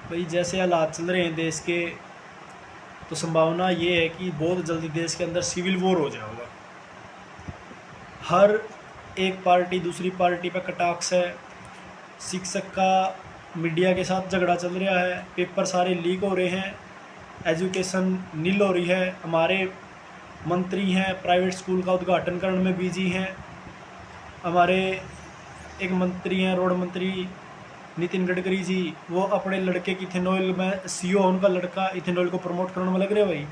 भाई जैसे हालात चल रहे हैं देश के, तो संभावना ये है कि बहुत जल्दी देश के अंदर सिविल वॉर हो जाएगा। हर एक पार्टी दूसरी पार्टी पर कटाक्ष है। शिक्षक का मीडिया के साथ झगड़ा चल रहा है, पेपर सारे लीक हो रहे हैं, एजुकेशन नील हो रही है। हमारे मंत्री हैं प्राइवेट स्कूल का उद्घाटन करने में बिजी हैं। हमारे एक मंत्री हैं रोड मंत्री नितिन गडकरी जी, वो अपने लड़के की इथेनॉल में सीईओ उनका लड़का इथेनॉल को प्रमोट करने में लग रहे भाई।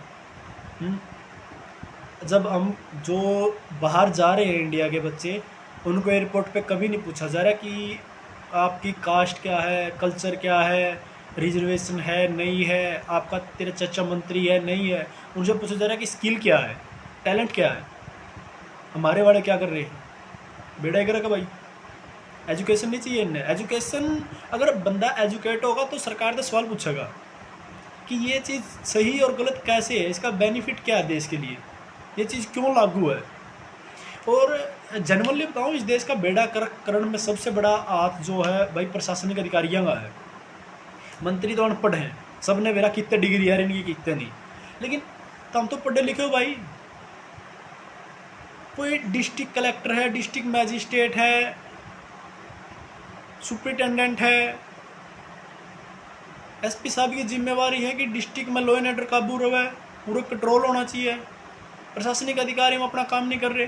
जब हम जो बाहर जा रहे हैं इंडिया के बच्चे, उनको एयरपोर्ट पे कभी नहीं पूछा जा रहा कि आपकी कास्ट क्या है, कल्चर क्या है, रिजर्वेशन है नहीं है, आपका तेरा चचा मंत्री है नहीं है। उनसे पूछा जा रहा है कि स्किल क्या है, टैलेंट क्या है। हमारे वाले क्या कर रहे हैं, बेड़ा ही करेगा भाई। एजुकेशन नहीं चाहिए इन्हें। एजुकेशन, अगर बंदा एजुकेट होगा तो सरकार से सवाल पूछेगा कि ये चीज़ सही और गलत कैसे है, इसका बेनिफिट क्या है देश के लिए, ये चीज़ क्यों लागू है। और जनरली बताऊँ, इस देश का बेड़ा करण में सबसे बड़ा हाथ जो है भाई प्रशासनिक अधिकारियों का है। मंत्री तो अनपढ़ हैं, सब ने मेरा कितने डिग्री है इनकी कितने नहीं, लेकिन तुम तो पढ़े लिखे हो भाई। कोई डिस्ट्रिक्ट कलेक्टर है, डिस्ट्रिक्ट मैजिस्ट्रेट है, सुप्रिटेंडेंट है, एसपी साहब की जिम्मेवारी है कि डिस्ट्रिक्ट में लॉ एंड ऑर्डर काबू रहे, पूरा कंट्रोल होना चाहिए। प्रशासनिक अधिकारी हम अपना काम नहीं कर रहे।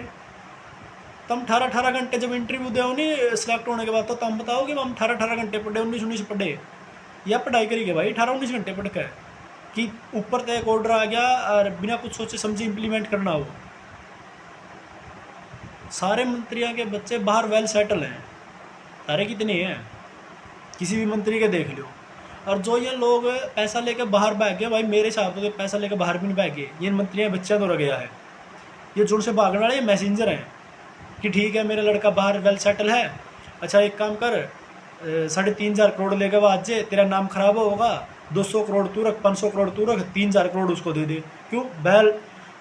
तुम 18 घंटे जब इंटरव्यू दो नहीं सिलेक्ट होने के बाद, तो तुम बताओगे हम 18 घंटे पढ़े, 19 पढ़े, या पढ़ाई करेंगे भाई 18-19 घंटे पढ़ के कि ऊपर तक एक ऑर्डर आ गया और बिना कुछ सोचे समझे इम्प्लीमेंट करना हो। सारे मंत्रियों के बच्चे बाहर वेल सेटल हैं, सारे कितने हैं, किसी भी मंत्री के देख लो। और जो ये लोग पैसा लेकर बाहर भाग गए भाई, मेरे हिसाब से पैसा लेकर बाहर भी नहीं भाग गए, ये मंत्रियों बच्चा तो रह गया है। ये जोर से भागने वाले ये मैसेंजर हैं कि ठीक है मेरा लड़का बाहर वेल सेटल है, अच्छा एक काम कर 3,500 करोड़ लेकर वो आज तेरा नाम खराब होगा, 200 करोड़ तू रख, 500 करोड़ तू रख, 3,000 करोड़ उसको दे दे। क्यों? वेल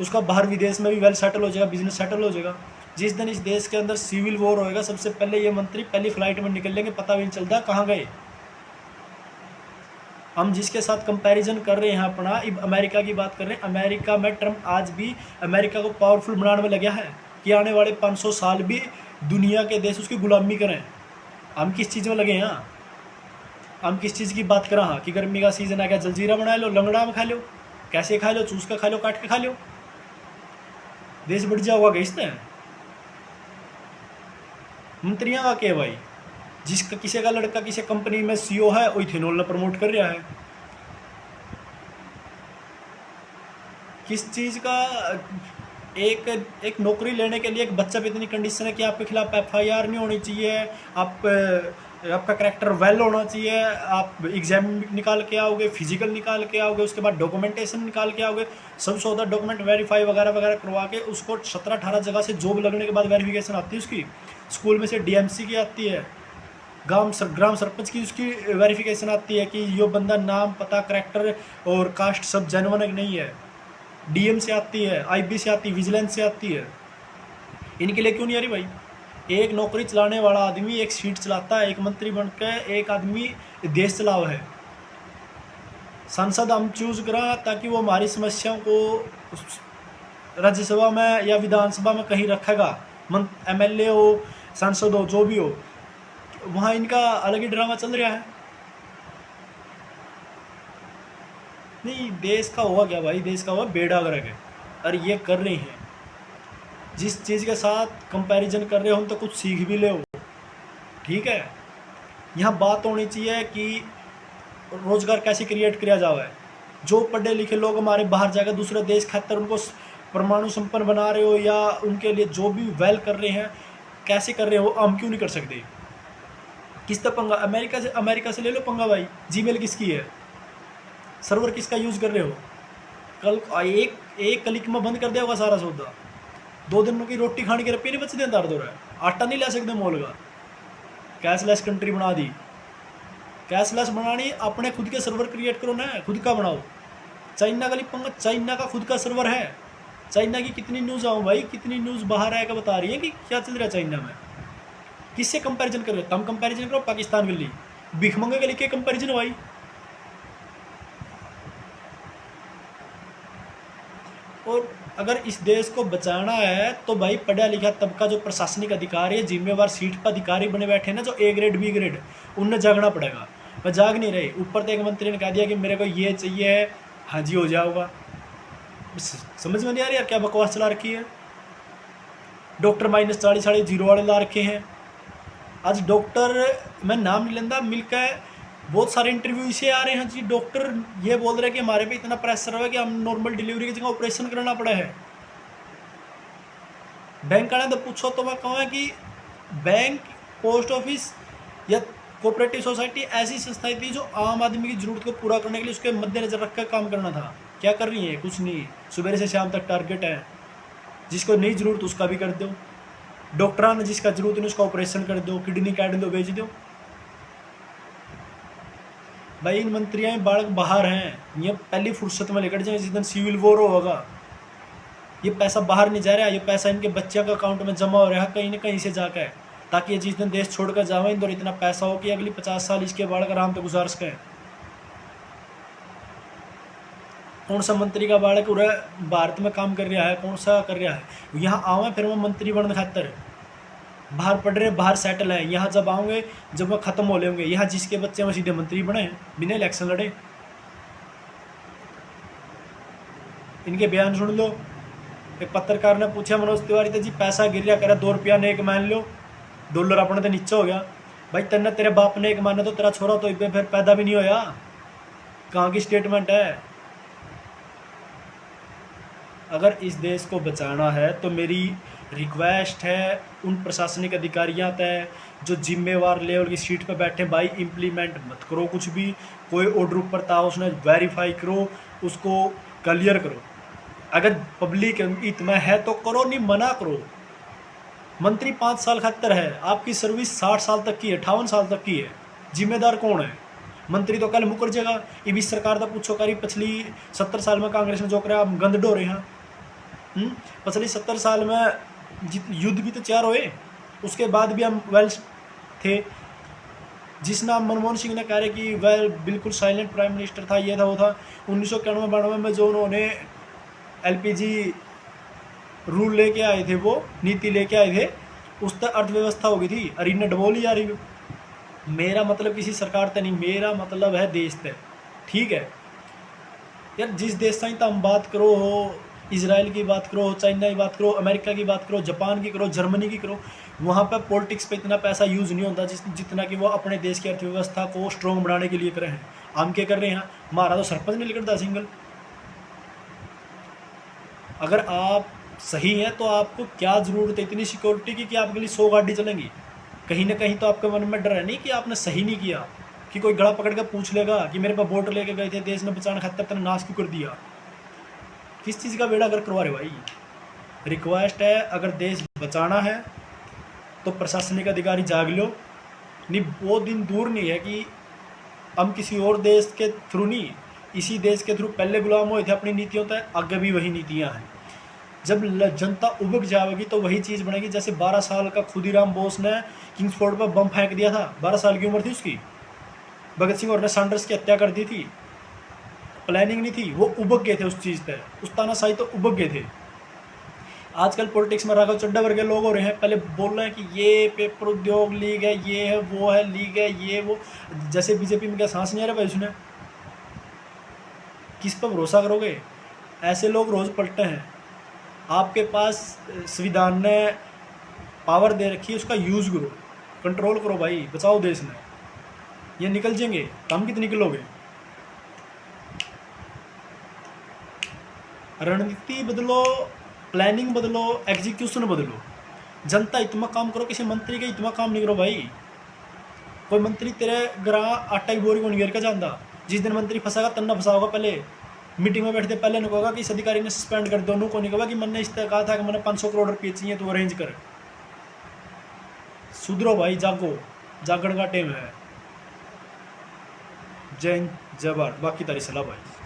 उसका बाहर विदेश में भी वेल सेटल हो जाएगा, बिजनेस सेटल हो जाएगा। जिस दिन इस देश के अंदर सिविल वॉर होएगा, सबसे पहले ये मंत्री पहली फ्लाइट में निकल लेंगे, पता भी नहीं चलता कहाँ गए। हम जिसके साथ कंपैरिजन कर रहे हैं अपना, अमेरिका की बात कर रहे हैं। अमेरिका में ट्रम्प आज भी अमेरिका को पावरफुल बनाने में लगा है कि आने वाले 500 साल भी दुनिया के देश उसकी गुलामी करें। हम किस चीज़ में लगे हैं? हम किस चीज़ की बात करें? हाँ कि गर्मी का सीजन आ गया, जलजीरा बना लो, लंगड़ा में खा लो, कैसे खा लो, चूस का खा लो, काट के खा लो, देश बढ़ जाओगा इसने। मंत्रियों का क्या भाई, जिसका किसी का लड़का किसी कंपनी में सीईओ है, वो इथेनॉल ने प्रमोट कर रहा है। किस चीज़ का? एक नौकरी लेने के लिए एक बच्चा पे इतनी कंडीशन है कि आपके खिलाफ एफआईआर नहीं होनी चाहिए, आपका करैक्टर वेल होना चाहिए, आप एग्जाम निकाल के आओगे, फिजिकल निकाल के आओगे, उसके बाद डॉक्यूमेंटेशन निकाल के आओगे, सब 14 डॉक्यूमेंट वेरीफाई वगैरह वगैरह करवा के उसको 17-18 जगह से जॉब लगने के बाद वेरिफिकेशन आती है उसकी। स्कूल में से डीएमसी की आती है, ग्राम सरपंच की उसकी वेरिफिकेशन आती है कि ये बंदा नाम पता करैक्टर और कास्ट सब जेन्युइन नहीं है। डीएम से आती है, आईबी से आती है, विजिलेंस से आती है। इनके लिए क्यों नहीं आ रही भाई? एक नौकरी चलाने वाला आदमी एक सीट चलाता है, एक मंत्री बनकर एक आदमी देश चलाओ है। सांसद हम चूज करा ताकि वो हमारी समस्याओं को राज्यसभा में या विधानसभा में कहीं रखेगा। एमएलए हो, सांसद हो, जो भी हो, वहाँ इनका अलग ही ड्रामा चल रहा है। नहीं, देश का हुआ क्या भाई? देश का हुआ बेड़ा गर्क है। और ये कर रही हैं, जिस चीज़ के साथ कंपैरिजन कर रहे हो हम तो कुछ सीख भी ले हो, ठीक है। यहाँ बात होनी चाहिए कि रोज़गार कैसे क्रिएट किया जाए। जो पढ़े लिखे लोग हमारे बाहर जाकर दूसरे देश खातर उनको परमाणु संपन्न बना रहे हो या उनके लिए जो भी वेल कर रहे हैं, कैसे कर रहे हो, हम क्यों नहीं कर सकते? किस तरह पंगा? अमेरिका से ले लो पंगा भाई। जीमेल किसकी है? सर्वर किसका यूज़ कर रहे हो? कल एक क्लिक में बंद कर दिया होगा सारा सौदा। 2 दिनों की रोटी खाने के रुपये नहीं बचते दर दो रहा, आटा नहीं ला सकते मोल का। कैशलेस कंट्री बना दी। कैशलेस बनानी, अपने खुद के सर्वर क्रिएट करो ना, खुद का बनाओ। चाइना का पंगा, चाइना का खुद का सर्वर है। चाइना की कितनी न्यूज़ आओ भाई, कितनी न्यूज़ बाहर आकर बता रही है कि क्या चल रहा है चाइना में। किससे कंपैरिजन कर रहे हो? तुम कंपैरिजन करो पाकिस्तान के लिए, भिखमंगे के लिए क्या कंपैरिजन भाई? और अगर इस देश को बचाना है तो भाई पढ़ा लिखा तबका जो प्रशासनिक अधिकारी है, जिम्मेवार सीट पर अधिकारी बने बैठे हैं ना, जो ए ग्रेड बी ग्रेड, उनने जागना पड़ेगा। वह जाग नहीं रहे। ऊपर तो एक मंत्री ने कह दिया कि मेरे को ये चाहिए है, हाँ जी हो जाऊगा। समझ में नहीं आ रही यार क्या बकवास चला रखी है। डॉक्टर -40 जीरो वाले ला रखे हैं। आज डॉक्टर, मैं नाम नहीं लेंदा, मिलकर बहुत सारे इंटरव्यू इसे आ रहे हैं जी। डॉक्टर ये बोल रहे हैं कि हमारे पे इतना प्रेशर है कि हम नॉर्मल डिलीवरी की जगह ऑपरेशन कराना पड़ा है। बैंक वाले तो पूछो तो मैं कहूँ कि बैंक, पोस्ट ऑफिस या कोऑपरेटिव सोसाइटी ऐसी संस्थाएं थी जो आम आदमी की जरूरत को पूरा करने के लिए उसके मद्देनजर रखकर काम करना था। क्या कर रही है? कुछ नहीं। सुबह से शाम तक टारगेट है। जिसको नहीं जरूरत उसका भी कर दो। डॉक्टर ने जिसका जरूरत नहीं उसका ऑपरेशन कर दो, किडनी काट दो, बेच दो। भाई इन मंत्रियों बालक बाहर हैं, ये पहली फुर्सत में लेकर जाए जिस दिन सिविल वॉर होगा। ये पैसा बाहर नहीं जा रहा, ये पैसा इनके बच्चे के अकाउंट में जमा हो रहा है कहीं ना कहीं से जाकर, ताकि ये जिस दिन देश छोड़कर जावे इन इतना पैसा हो कि अगली 50 साल इसके बालक आराम से गुजार सकें। कौन सा मंत्री का बालक पूरा भारत में काम कर रहा है? कौन सा कर रहा है? यहाँ आवे फिर वो मंत्री बनने खातर बाहर पढ़ रहे, बाहर सेटल है। यहाँ जब आओगे, जब वो खत्म हो लेंगे, यहाँ जिसके बच्चे में सीधे मंत्री बने बिना इलेक्शन लड़े। इनके बयान सुन लो। एक पत्रकार ने पूछा मनोज तिवारी से जी पैसा गिर रहा, कह 2 रुपया ने एक मान लो, डॉलर अपने तो नीचे हो गया। भाई तेने तेरे बाप ने एक माना तो तेरा छोरा तो फिर पैदा भी नहीं होया। कहाँ की स्टेटमेंट है? अगर इस देश को बचाना है तो मेरी रिक्वेस्ट है उन प्रशासनिक अधिकारियों तय जो जिम्मेवार लेवल की सीट पर बैठे, भाई इम्प्लीमेंट मत करो कुछ भी। कोई ऑर्डर ऊपर था उसने वेरीफाई करो, उसको क्लियर करो। अगर पब्लिक हित में है तो करो, नहीं मना करो। मंत्री 5 साल खातर है, आपकी सर्विस 60 साल तक की है, 58 साल तक की है। जिम्मेदार कौन है? मंत्री तो कल मुकर जाएगा। ये भी सरकार का पूछो करी पिछली 70 साल में कांग्रेस ने जो कराया आप गंद डो रहे हैं। पिछली 70 साल में युद्ध भी तो 4 हुए, उसके बाद भी हम वेल थे। जिस नाम मनमोहन सिंह ने कह रहे कि वह बिल्कुल साइलेंट प्राइम मिनिस्टर था, ये था वो था। 1991-92 में जो उन्होंने एलपीजी रूल लेके आए थे, वो नीति लेके आए थे, उस तक अर्थव्यवस्था हो गई थी। अरे इन्हें डबोली जा रही। मेरा मतलब किसी सरकार तक नहीं, मेरा मतलब है देश तक। ठीक है यार, जिस देश से हम बात करो हो, इजराइल की बात करो, चाइना की बात करो, अमेरिका की बात करो, जापान की करो, जर्मनी की करो, वहाँ पर पॉलिटिक्स पे इतना पैसा यूज़ नहीं होता जितना कि वो अपने देश की अर्थव्यवस्था को स्ट्रॉन्ग बनाने के लिए कर रहे हैं। हम क्या कर रहे हैं? हमारा तो सरपंच नहीं निकलता सिंगल। अगर आप सही हैं तो आपको क्या ज़रूरत है इतनी सिक्योरिटी की कि आपके लिए 100 गाड़ी चलेंगी? कहीं ना कहीं तो आपके मन में डर है नहीं कि आपने सही नहीं किया, कि कोई गला पकड़ कर पूछ लेगा कि मेरे पास वोट लेके गए थे, देश में बचाने खातर तेने नाश क्यों कर दिया? किस चीज़ का बेड़ा अगर करवा रहे भाई? रिक्वेस्ट है, अगर देश बचाना है तो प्रशासनिक अधिकारी जाग लो। नहीं वो दिन दूर नहीं है कि हम किसी और देश के थ्रू नहीं, इसी देश के थ्रू पहले गुलाम हुए थे अपनी नीतियों तक, आगे भी वही नीतियाँ हैं। जब जनता उबक जाएगी तो वही चीज़ बनेगी। जैसे 12 साल का खुदीराम बोस ने किंग्सफोर्ड पर बम फेंक दिया था, 12 साल की उम्र थी उसकी। भगत सिंह और ने सैंडर्स की हत्या कर दी थी, प्लानिंग नहीं थी, वो उबक गए थे उस चीज़ पे, उस तानाशाही तो उबक गए थे। आजकल पॉलिटिक्स में राघव चड्ढा वर्ग के लोग हो रहे हैं, पहले बोल रहे हैं कि ये पेपर उद्योग लीग है, ये है वो है लीग है, ये वो। जैसे बीजेपी में क्या सांस नहीं आ रहा भाई उसने? किस पर भरोसा करोगे? ऐसे लोग रोज़ पलटते हैं। आपके पास संविधान ने पावर दे रखी है, उसका यूज़ करो, कंट्रोल करो भाई, बचाओ देश में। ये निकल जाएंगे, हम कितने निकलोगे? रणनीति बदलो, प्लानिंग बदलो, एग्जीक्यूशन बदलो। जनता इतना काम करो, किसी मंत्री का इतना काम नहीं करो भाई। कोई मंत्री तेरे ग्राह आटा की बोरी को नहीं घेर के जाता। जिस दिन मंत्री फंसागा तन्ना फंसा होगा, पहले मीटिंग में बैठते पहले नहीं कहोगा कि इस अधिकारी ने सस्पेंड कर दो, नु को नहीं कहोगा कि मैंने इस तरह कहा था कि मैंने 500 करोड़ रुपये चाहिए तो अरेंज कर। सुधरो भाई, जागो, जागरण का टाइम है। जय हिंद, जय भारत। बाकी तारी सलाह भाई।